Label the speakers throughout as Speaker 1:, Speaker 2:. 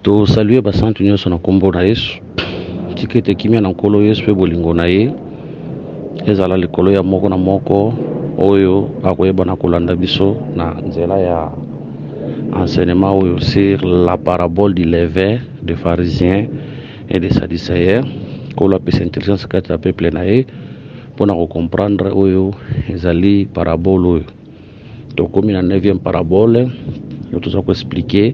Speaker 1: To saluer basantu nyonso na kombo na Yesu. Tikete kimia na nkolo Yesu pe bolingo na ye. Ezala likolo ya moko na moko oyo akoyeba na kolanda biso na nzela ya enseignement oyo sur la parabole du levain des pharisiens et des sadducéens. Kolo apesa intelligence kati ya peuple na ye pona ko comprendre oyo ezali parabole oyo. To komi na 9e parabole, nous tout ça ko expliquer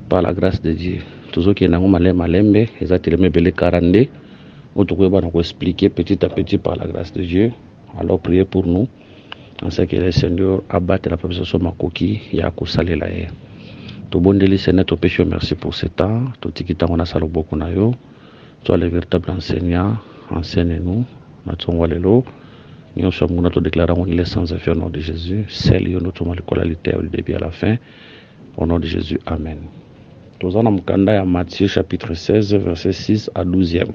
Speaker 1: par la grâce de Dieu. Toujours qui est dans malembe, exactement belé 42. Nous devons expliquer petit à petit par la grâce de Dieu. Alors priez pour nous. En ce que le Seigneur abatte la personne sur ma coquille, il y a qu'au salé là. Tout bon délit, Seigneur, tout péché, merci pour ce temps. Tout ce qui t'a on a salé beaucoup na yo. Toi le véritable enseignant, enseigne-nous. Notre walelo. Nous sommes nous déclarons il est sans effet au nom de Jésus. Celle yo notre mal qualité au début à la fin. Au nom de Jésus, amen. Nous allons à Matthieu chapitre 16, verset 6 à 12e.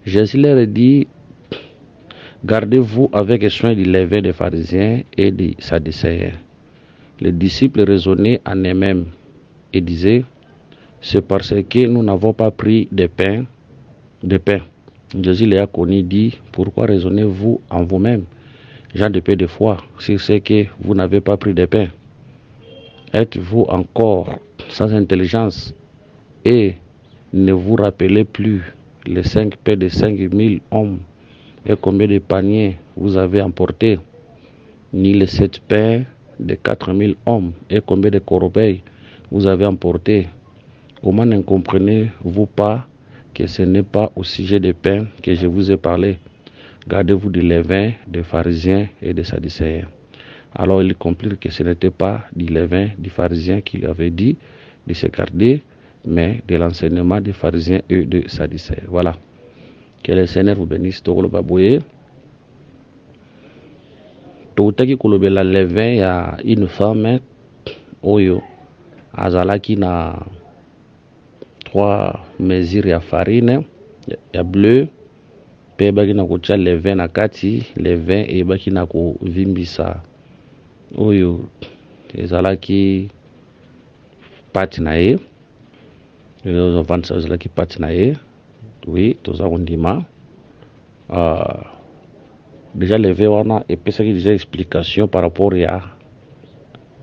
Speaker 1: Jésus leur dit, gardez-vous avec soin du levain des pharisiens et des sadducéens. Les disciples raisonnaient en eux-mêmes et disaient, c'est parce que nous n'avons pas pris de pain. Jésus les a connus, dit, pourquoi raisonnez-vous en vous-même, gens de peu de foi, si c'est que vous n'avez pas pris de pain? Êtes-vous encore sans intelligence et ne vous rappelez plus les 5 pains de 5000 hommes et combien de paniers vous avez emportés, ni les 7 pains de 4000 hommes et combien de corbeilles vous avez emportés? Comment ne comprenez-vous pas que ce n'est pas au sujet des pains que je vous ai parlé? Gardez-vous du levain des pharisiens et des sadducéens. Alors il comprit que ce n'était pas du levain des pharisiens qu'il avait dit de se garder, mais de l'enseignement des pharisiens et des sadducéens. Voilà. Que le Seigneur vous bénisse. Tokolo baboye. Tokutaki kolobe la levain ya une femme oyo azalaki na 3 mesures ya farine ya bleu pe baki na kotia levain na kati, levain e baki na ko vimbisa oyo ezalaki pati na ye ezo vansa ezalaki pati na ye. Oui, toza kondima déjà levain wana epesaki déjà explication par rapport ya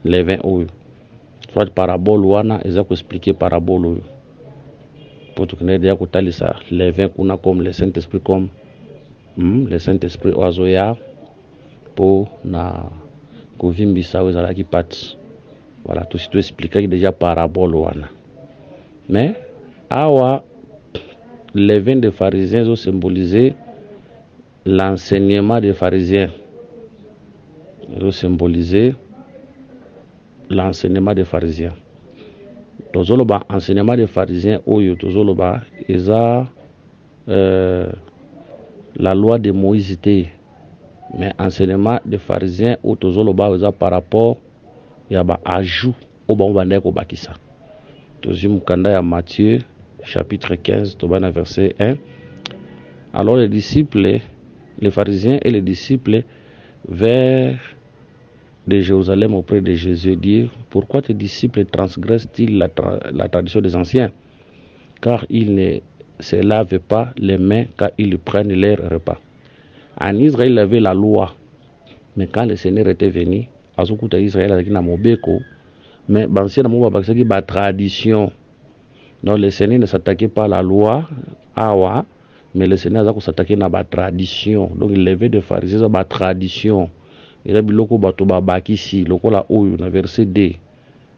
Speaker 1: levain oyo, soit parabole wana eza ko expliquer parabole oyo pour tukene déjà kotalisa levain kuna comme le Saint-Esprit, comme le Saint-Esprit oazoya po na kovimbisa ezalaki pati. Voilà, tout ce qui expliquait déjà parabole wana. Mais awa les vins des pharisiens ont symbolisé l'enseignement des pharisiens. Ils ont symbolisé l'enseignement des pharisiens. Tozoloba enseignement des pharisiens oyo tozoloba eza la loi de Moïse té. Mais enseignement des pharisiens ou tozoloba eza par rapport ya ba ajout au ba bandeko bakisa. Tozim kanda ya Matthieu chapitre 15 tobana verset 1. Alors les disciples, les pharisiens et les disciples vers de Jérusalem auprès de Jésus dire, pourquoi tes disciples transgressent-ils la tradition des anciens? Car ils ne se lavent pas les mains quand ils prennent leur repas. En Israël, il avait la loi, mais quand le Seigneur était venu, azokuta Israël avec na mobeko, mais bansi na moba bakisaki ba tradition. Donc le Seigneur ne s'attaquait pas à la loi awa, mais le Seigneur a s'attaquer na ba tradition. Donc il levait des pharisiens ba tradition. Il a biloko bato ba bakisi lokola oyo na verset 2.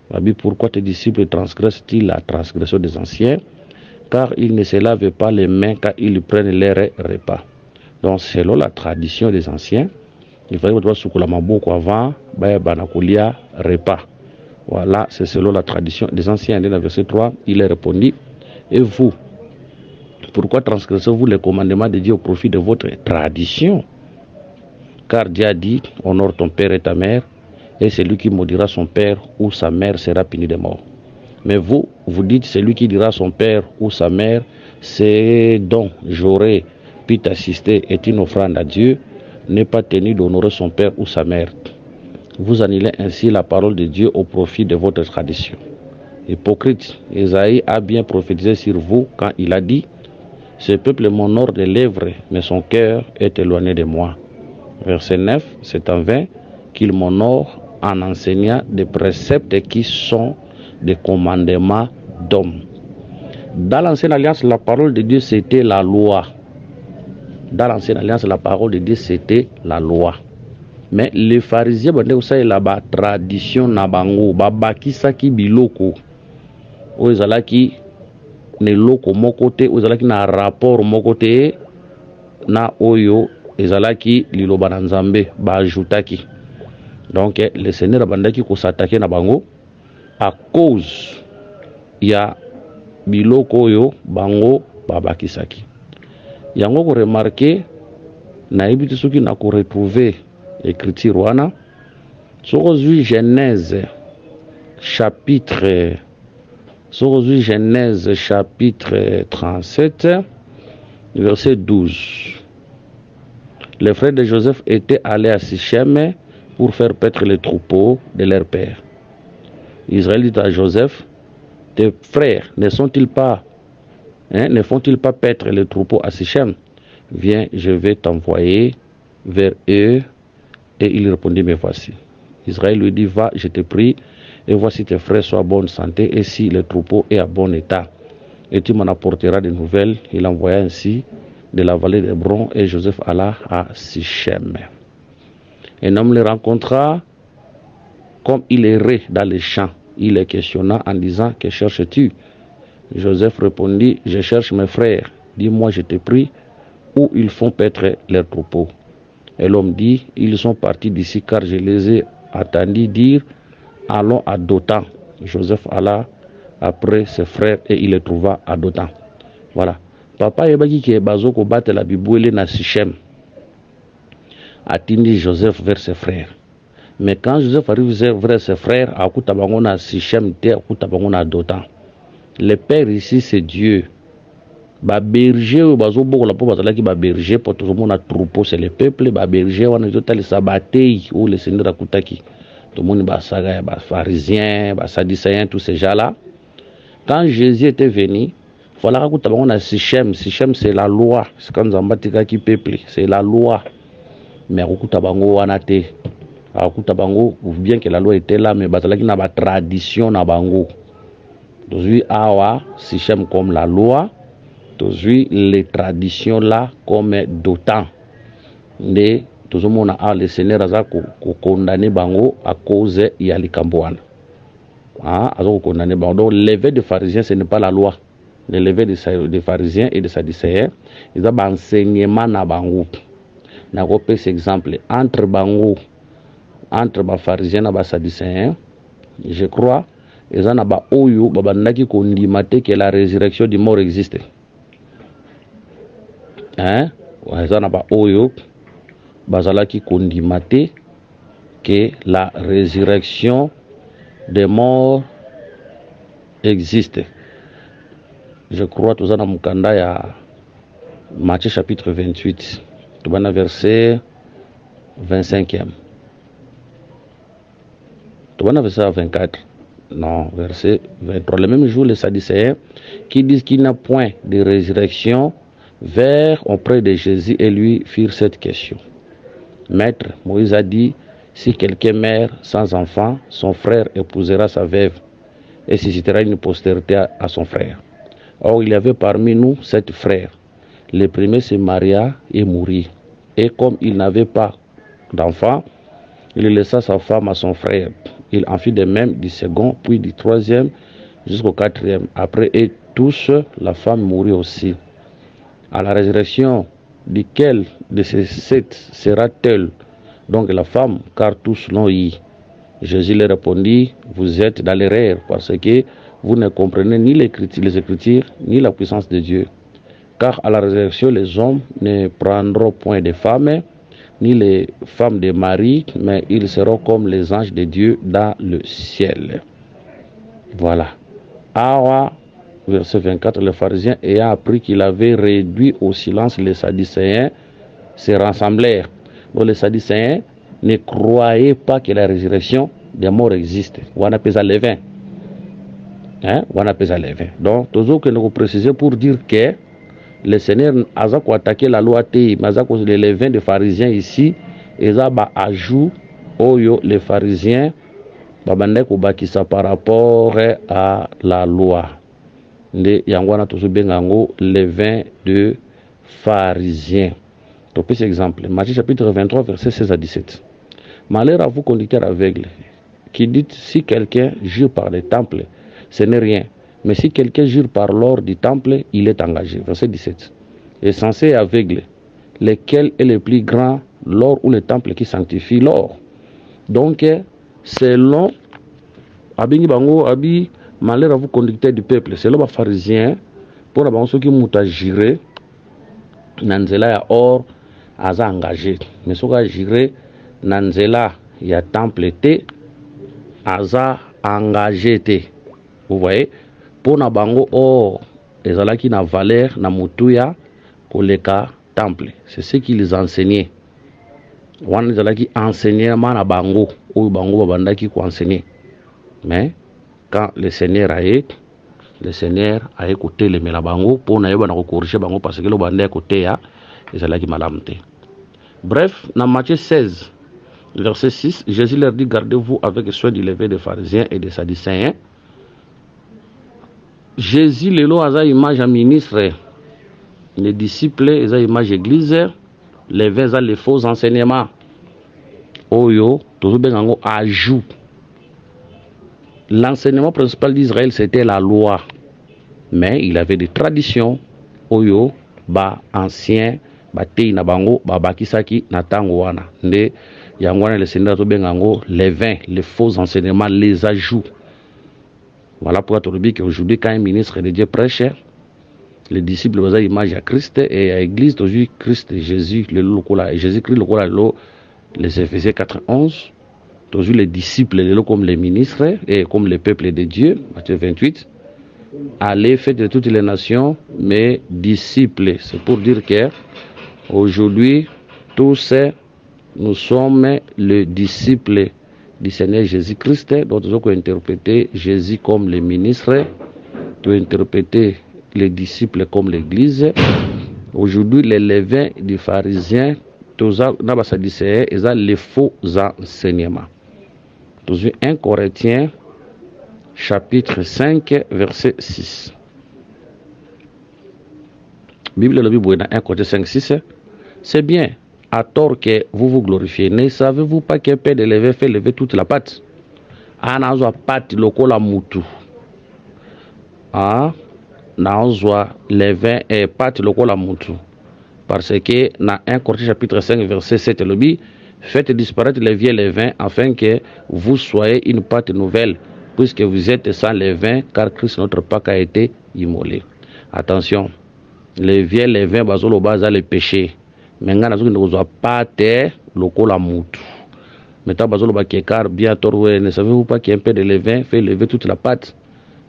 Speaker 1: Babi, pourquoi tes disciples transgressent-ils la transgression des anciens? Car ils ne se lavent pas les mains quand ils prennent leur repas. Donc selon la tradition des anciens, il fallait que tu sois la maboko avant banakolia repas. Voilà, c'est selon la tradition des anciens. Dans le verset 3, il a répondu, et vous, pourquoi transgressez-vous les commandements de Dieu au profit de votre tradition? Car Dieu a dit, honore ton père et ta mère, et celui qui maudira son père ou sa mère sera puni de mort. Mais vous, vous dites, celui qui dira son père ou sa mère, c'est donc j'aurais pu t'assister, est une offrande à Dieu, n'est pas tenu d'honorer son père ou sa mère. Vous annulez ainsi la parole de Dieu au profit de votre tradition. Hypocrite, Ésaïe a bien prophétisé sur vous quand il a dit: ce peuple m'honore des lèvres, mais son cœur est éloigné de moi. Verset 9, c'est en vain qu'il m'honore en enseignant des préceptes qui sont des commandements d'hommes. Dans l'Ancienne Alliance, la parole de Dieu, c'était la loi. Dans l'Ancienne Alliance, la parole de Dieu, c'était la loi. Mais les pharisiens, c'est la tradition nabango, babakisaki biloko. Ozalaki ne loko mokote, ozalaki na rapport mokote na oyo ezalaki liloba na Nzambe ba ajoutaki. Donc le Seigneur bandaki ko s'attaquer na bango à cause ya biloko oyo bango babakisaki. Yango ko remarquer na ebiti soki na ko retrouver écriture wana soko zui Genèse chapitre 37 verset 12. Les frères de Joseph étaient allés à Sichem pour faire paître les troupeaux de leur père. Israël dit à Joseph: tes frères ne font-ils pas paître les troupeaux à Sichem? Viens, je vais t'envoyer vers eux. Et il répondit: mais voici. Israël lui dit: va, je te prie, et voici tes frères sont à bonne santé, et si le troupeau est à bon état, et tu m'en apporteras des nouvelles. Il envoya ainsi de la vallée d'Hébron, et Joseph alla à Sichem. Un homme le rencontra comme il errait dans les champs. Il le questionna en disant: que cherches-tu? Joseph répondit: je cherche mes frères. Dis-moi, je te prie, où ils font paître leurs troupeaux. Et l'homme dit: ils sont partis d'ici car je les ai entendus dire: allons à Dothan. Joseph alla après ses frères et il les trouva à Dothan. Voilà. Papa yebaki ki bazoko battre la bibouele na Sichem. Atindi Joseph vers ses frères. Mais quand Joseph arrive vers ses frères, akuta bango na Sichem te, akuta bango na Dothan. Le père ici c'est Dieu. Ba berger ou bazo boko la po bazala ki ba berger pour tout le monde a troupeau, c'est le peuple. Ba berger wana total sabatei ou le Seigneur akutaki. Tout le monde ba saga, ba pharisiens, ba sadducéens, tous ces gens là. Quand Jésus était venu, voilà akuta bango na Sichem. Sichem c'est la loi. C'est quand Zambatika qui peuple, c'est la loi. Mais akuta bango wana te. Akuta bango, bien que la loi était là, mais bazala ki na ba tradition na bango. Aujourd'hui awa Sichem comme la loi. Aujourd'hui, les traditions là, comme d'autant, le Seigneur a condamné Bango à cause de Yalikambouane. Donc, l'évêque des pharisiens, ce n'est pas la loi. L'évêque des pharisiens et des sadducéens, ils ont un enseignement à Bango. N'a pas cet exemple entre Bango, entre les pharisiens et les sadducéens, je crois, ils ont un oyo, babandaki kondimate que la résurrection du mort existe. Oyo bazalaki kondimate que la résurrection des morts existe. Je crois que nous avons mukanda ya Matthieu chapitre 28, verset 25e. Verset 24. Non, verset 23. Le même jour, les Sadducéens qui disent qu'il n'y a point de résurrection vinrent auprès de Jésus et lui firent cette question. Maître, Moïse a dit: si quelqu'un meurt sans enfant, son frère épousera sa veuve et suscitera une postérité à son frère. Or, il y avait parmi nous 7 frères. Le premier se maria et mourit. Et comme il n'avait pas d'enfant, il laissa sa femme à son frère. Il en fit de même du second, puis du troisième, jusqu'au 4e. Après, et tous, la femme mourut aussi. À la résurrection, duquel de ces 7 sera-t-elle donc la femme, car tous l'ont eu? Jésus leur répondit: vous êtes dans l'erreur, parce que vous ne comprenez ni les Écritures, ni la puissance de Dieu. Car à la résurrection, les hommes ne prendront point de femmes, ni les femmes de Marie, mais ils seront comme les anges de Dieu dans le ciel. Voilà. Awa, verset 24, les pharisiens ayant appris qu'il avait réduit au silence les Sadducéens se rassemblèrent. Donc les Sadducéens ne croyaient pas que la résurrection des morts existe. On appelle ça levain. Hein, on appelle ça levain. Donc, toujours que nous préciser pour dire que le Seigneur a attaqué la loi T, mais à cause des levains des pharisiens ici, ils ont ajout les pharisiens ça par rapport à la loi. De Yangwana toujours bengango levain de pharisiens. Donc, cet exemple, Matthieu chapitre 23, verset 16 à 17. Malheur à vous, conducteurs aveugles, qui dites si quelqu'un jure par le temple, ce n'est rien. Mais si quelqu'un jure par l'or du temple, il est engagé. Verset 17. Et censé aveugle, lequel est le plus grand, l'or ou le temple qui sanctifie l'or. Donc, selon Abingi Bango, Abi, malheur à vous, conducteurs du peuple, selon les pharisiens, pour les ceux qui m'ont juré, Nanzela ya or, aza engagé. Mais ceux qui ont juré, Nanzela ya temple te, aza engagé te. Vous voyez, pour na bango or, ezalaki na valeur na mutuya koleka temple. C'est ce qu'ils enseignaient. Wana ezalaki enseignement na bango, ou bango babandaki ko enseigner. Mais quand le Seigneur a écouté les melabango pour na yeba na ko corriger bango parce que le bandé écouté ya ezalaki malamte. Bref, dans Matthieu 16 verset 6, Jésus leur dit gardez-vous avec soin du levain des pharisiens et des sadducéens. Jésus lelo aza image à ministre, les disciples aza image église, les vins les faux enseignements. Oyo toujours bengango ajout. L'enseignement principal d'Israël c'était la loi, mais il avait des traditions. Oyo ba ancien ba tei na bango ba bakisaki na tango wana nde yangwana le Seigneur to bengango les vins, les faux enseignements, les ajouts. Voilà pourquoi tu dis qu'aujourd'hui, quand un ministre de Dieu prêche, les disciples ont l'image à Christ et à l'église, aujourd'hui, Christ et Jésus, Jésus-Christ, les Éphésiens 4:11, toujours les disciples, comme les ministres et comme le peuple de Dieu, Matthieu 28, allez, faites de toutes les nations, mes disciples. C'est pour dire que aujourd'hui, tous, nous sommes les disciples du Seigneur Jésus-Christ. Donc, nous avons interprété Jésus comme le ministre, nous avons interprété les disciples comme l'église. Aujourd'hui, les levains des pharisiens, tous les faux enseignements. Nous avons 1 Corinthiens, chapitre 5, verset 6. Bible, la Bible, dans 1 Corinthiens 5, 6, c'est bien. À tort que vous vous glorifiez. Ne savez-vous pas qu'un père de lever fait lever toute la pâte? Anazwa pâte lokola mutu. Naozwa lever et pâte lokola mutu. Parce que dans 1 Corinthiens chapitre 5 verset 7 le dit, faites disparaître les vieux levains afin que vous soyez une pâte nouvelle, puisque vous êtes sans levain, car Christ notre Pâque a été immolé. Attention, les vieux levains bazolo baza les péchés. Mais ngana zuki ndozwa pate lokola mutu. Meta bazolo ba kekar bien torwe, ne savez-vous pas qu'il y a un peu de levain fait lever toute la pâte.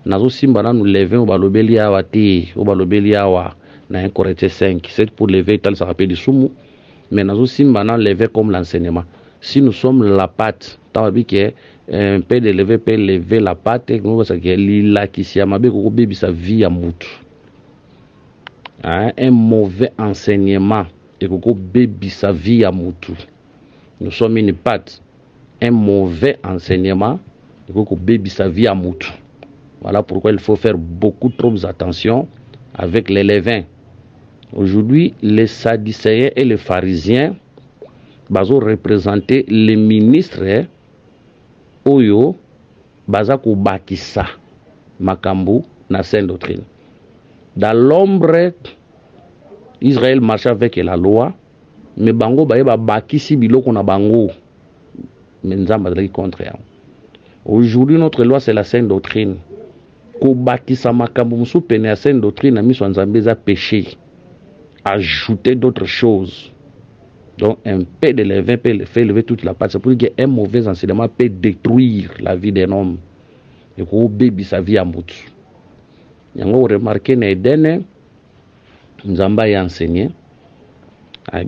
Speaker 1: Nazo simba na nous levain au balobeli awa ti, au balobeli awa na 1 Corinthiens 5. C'est pour lever tal ça rappelle du sumu. Mais nazo simba na lever comme l'enseignement. Si nous sommes la pâte, tawabi que un peu de lever peut lever la pâte, nous va ça que lila qui si amabe ko bebi sa vie à mutu. Un mauvais enseignement. Et que baby sa vie à mutu. Nous sommes une pâte, un mauvais enseignement, et que baby sa vie à mutu. Voilà pourquoi il faut faire beaucoup trop attention avec les levains. Aujourd'hui, les sadducéens et les pharisiens bazo représenter les ministres oyo bazako bakisa makambu na sainte doctrine. Dans l'ombre, Israël marchait avec la loi, mais bango baeba bakisi biloko na bango. Mais nzamba dali contre. Aujourd'hui notre loi c'est la sainte doctrine. Ko bakisa makambu musu pene ya sainte doctrine na miso nzambe za péché. Ajouter d'autres choses. Donc un peu de levain peut faire lever toute la pâte. C'est pour dire qu'un mauvais enseignement peut détruire la vie d'un homme. Et ko baby sa vie à mutu. Yango remarqué na Eden. Nzamba a enseigné,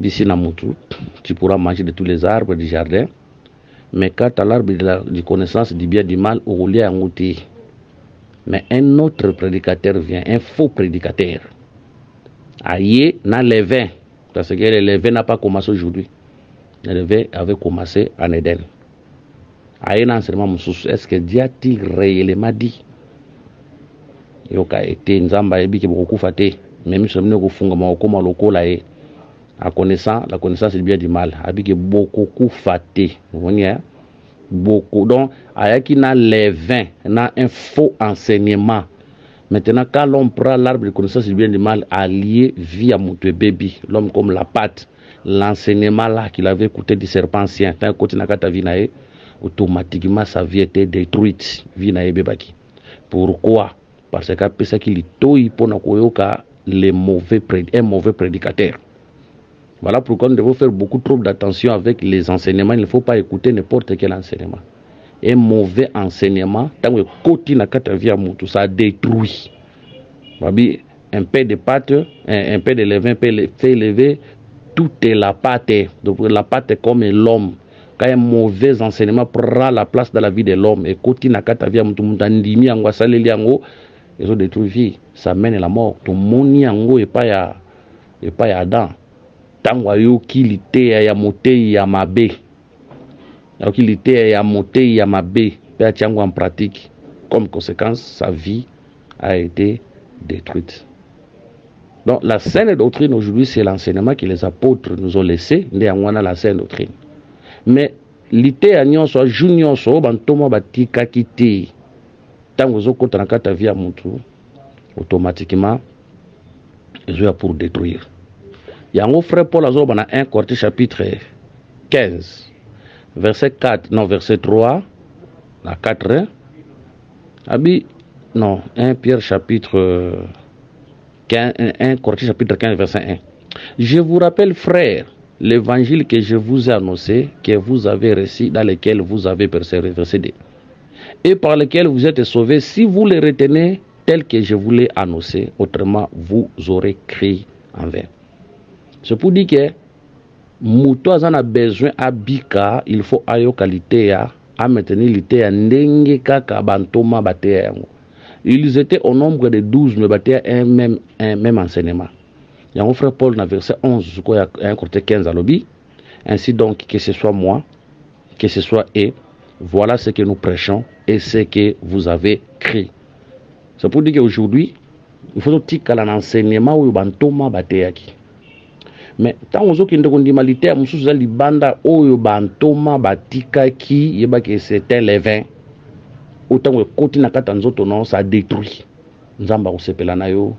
Speaker 1: ici na mutu, tu pourras manger de tous les arbres du jardin, mais quand tu as l'arbre de la connaissance du bien et du mal, au lieu à ngouti, Mais un autre prédicateur vient, un faux prédicateur. Aïe, na levain, parce que le levain n'a pas commencé aujourd'hui. Le levain avait commencé en Éden. Aïe, l'enseignement, est-ce que Dieu a-t-il réellement dit? Yoka été nzamba ebi ke beaucoup faté, même si on funga ma okoma lokola e. La connaissance c'est bien du mal. Abi ke beaucoup faté. Vous voyez? Beaucoup. Donc, ayaki na levain, na un faux enseignement. Maintenant, quand l'homme prend l'arbre de connaissance du bien et du mal, allié via mon bébé, l'homme comme la pâte, l'enseignement là qu'il avait écouté du serpent ancien, tant que tu n'as pas ta vie, automatiquement sa vie était détruite. Vie na bébaki. Pourquoi? Parce qu'après ça qu'il est tôt, il peut un mauvais prédicateur. Voilà pourquoi nous devons faire beaucoup trop d'attention avec les enseignements. Il ne faut pas écouter n'importe quel enseignement. Un mauvais enseignement, tant que côté na kata via mutu, ça détruit. Un peu de pâte, un peu de levain fait élever toute la pâte. Donc la pâte est comme l'homme. Quand un mauvais enseignement prend la place dans la vie de l'homme, et côté na kata via mutu mutandimi angwa saleli ango, ils ont détruit vie. Ça mène à la mort. Tout moni ango et pas ya Adam. Tant que kilité ya moté ya mabe. Qu'il était à monter à mabé, en pratique. Comme conséquence, sa vie a été détruite. Donc la saine doctrine aujourd'hui, c'est l'enseignement que les apôtres nous ont laissé. Néanmoins, la saine doctrine. Mais l'ité à nyon soit junior soit bantoma batika kiti. Tant que vous avez ta vie à mon tour, automatiquement, ils ont pour détruire. Il y a un frère Paul Azob dans 1 Corinthiens chapitre 15. Verset 4, non, verset 3, la 4, Abi, non, 1 Pierre chapitre 15, 1 Corinthiens chapitre 15, verset 1. Je vous rappelle, frères, l'évangile que je vous ai annoncé, que vous avez reçu, dans lequel vous avez persévéré, verset 2, et par lequel vous êtes sauvés, si vous les retenez tel que je vous l'ai annoncé, autrement vous aurez cru en vain. C'est pour dire que Mouto a besoin à il faut ayo qualité à maintenir l'ité à ndenge kaka bantoma batea. Ils étaient au nombre de 12 mais batea un même enseignement. Il y a un frère Paul dans verset 11 un côté 15 à l'obit. Ainsi donc que ce soit moi, que ce soit eux, voilà ce que nous prêchons et ce que vous avez cru. C'est pour dire qu'aujourd'hui, il faut que l'enseignement où bantoma batea qui. Mais tant que nous avons militaire, nous avons banda oyo bantoma batika qui yeba que c'était les 20. Autant que côté na kata nzoto non ça détruit. Nzamba osepela na yo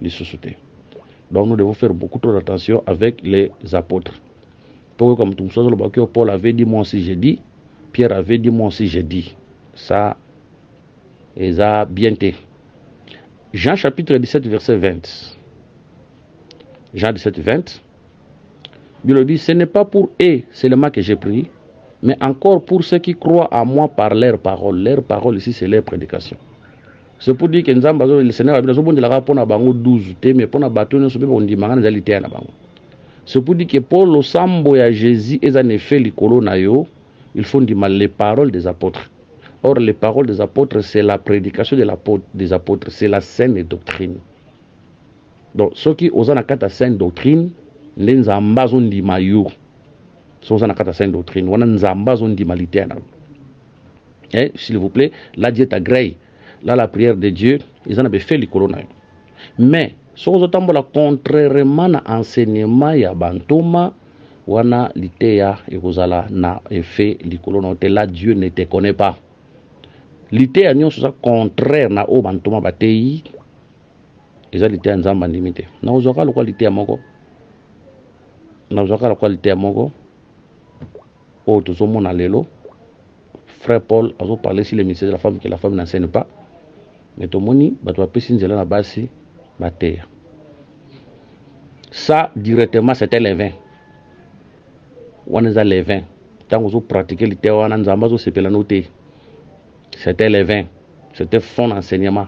Speaker 1: les sociétés. Donc nous devons faire beaucoup trop d'attention avec les apôtres. Pour comme tout ça le Paul avait dit moi aussi j'ai dit, Pierre avait dit moi aussi j'ai dit. Ça ils a bien été. Jean chapitre 17 verset 20. Jean 17 20. Bible dit, ce n'est pas pour eux seulement que j'ai prié, mais encore pour ceux qui croient à moi par leur parole. Leur parole ici, c'est leur prédication. C'est pour dire que le Seigneur a besoin de la rapport à 12, mais pour la bâtonne, c'est pour dire que pour le sambo à Jésus, ils en effet les colonayo, ils font du mal les paroles des apôtres. Or, les paroles des apôtres, c'est la prédication des apôtres, c'est la saine doctrine. Donc, ceux qui osent la saine doctrine, les nzamba zondi mayo so za nakata sainte doctrine wana nzamba zondi malitaire. Et s'il vous plaît, la diète agrée, là la prière de Dieu, ils en avaient fait les colonnes. Mais so zo tambola contrairement à enseignement ya bantoma wana litea ekozala na effet les colonnes là Dieu ne te connaît pas. Litea nyon so contraire na o bantoma batei eza litea nzamba ndimite. Na ozoka lokwa litea moko na la qualité à Mogo, au Tozomona Lelo, frère Paul a parlé sur le ministère de la femme que la femme n'enseigne pas, mais tout le monde va pécher la base, ça directement c'était les 20. On est à les 20. Quand vous pratiquez le théâtre, on a un c'est la noter. C'était les 20. C'était fond enseignement.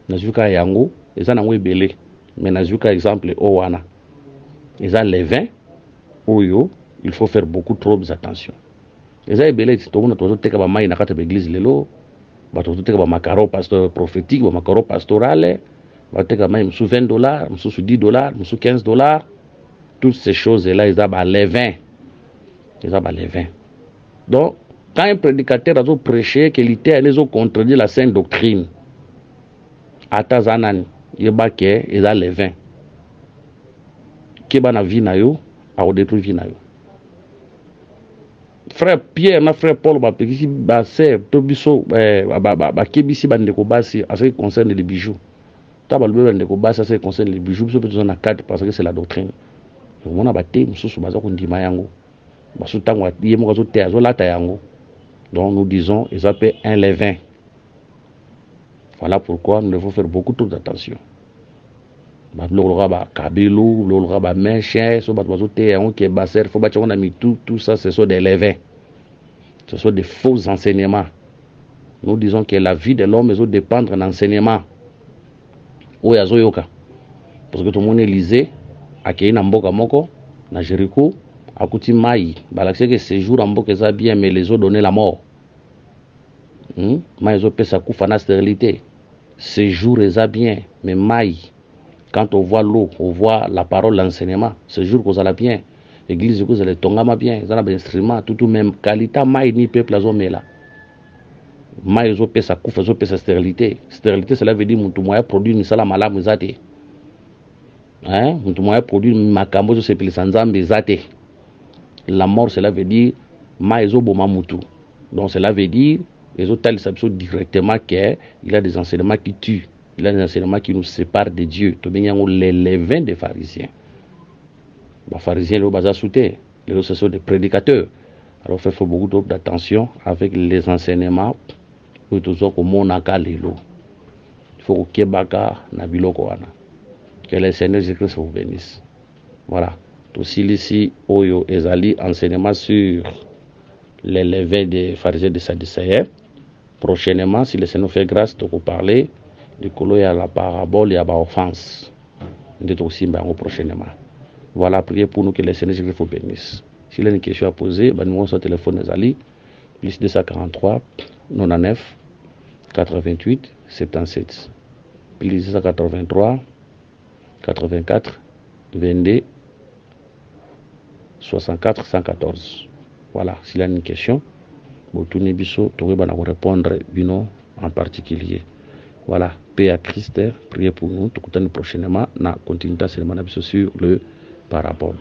Speaker 1: Nazuka Yango, ils en ont belé, mais Nazuka exemple Owana. Ils ont les 20. Oyo, il faut faire beaucoup trop d'attention. Les aïbélés, tout le monde a toujours été capable de l'église lelo. bato teka ba macaro prophétique, ba macaro pastorale, bateka même sous $20, sous $10, sous $15. Toutes ces choses-là, ils ont les 20. Ils ont les 20. Donc, quand un prédicateur a prêché que l'ité les ont contredit la sainte doctrine, à Tazanan, il y a les 20. Qui est vie na yo, a détruit vie na yo. Frère Pierre, na frère Paul, bapekisi basé, tobiso, kebisi bandeko basi, à ce qui concerne les bijoux. Tabalbe bandeko basi, à ce qui concerne les bijoux, parce que cadre parce que c'est la doctrine. On a battu, mususu baza kondima yango. Basu tango yemo kazo te azo lata yango. Donc nous disons, ils appellent un levain. Voilà pourquoi nous devons faire beaucoup trop d'attention. Tout ça, ce sont des levains. Ce sont des faux enseignements. Nous disons que la vie de l'homme doit dépendre d'un enseignement. Parce que tout le monde est lisé, à Kéina Mboka Moko, na Jéricho, à Kouti Maï, balaxé que ces jours en Mboka ça bien, mais les ont donné la mort. Maï ont sa koufa na stérilité. Ces jours est bien, mais Maï. Quand on voit l'eau, on voit la parole, l'enseignement, ce jour qu'on a bien, l'église que vous allez tomber bien, vous avez des instruments, tout même qualité, maï ni peuple à zone là. Maï zo pesa koufa, zo pesa stérilité. Stérilité, cela veut dire que moyen produit ni sala malamu zate. Hein, moyen produit makambo zo sepeli sanzambe zate. La mort, cela veut dire maï zo boma mutu. Donc cela veut dire les autres ils savent directement qu'il y a des enseignements qui tuent. Il y a des enseignements qui nous séparent de Dieu. Les levains des pharisiens. Les pharisiens, les ce sont des prédicateurs. Alors, il faut beaucoup d'attention avec les enseignements. Il faut que le Seigneur Jésus-Christ vous bénisse. Voilà. Aussi, ici, Oyo Ezali, enseignement sur les levains des pharisiens et des sadducéens. Prochainement, si le Seigneur fait grâce de vous parler, du coup, il y a la parabole, il y a l'offense. Nous devons aussi prochainement. Voilà, priez pour nous que le Seigneur vous bénisse. S'il y a une question à poser, nous avons son téléphone Zali, plus 243 99 88 77. Plus 283 84 22 64 114. Voilà, s'il y a une question, vous tournez biso, vous pouvez répondre en particulier. Voilà, paix à Christ, priez pour nous, tout le temps prochainement, na continuité sur le parabole.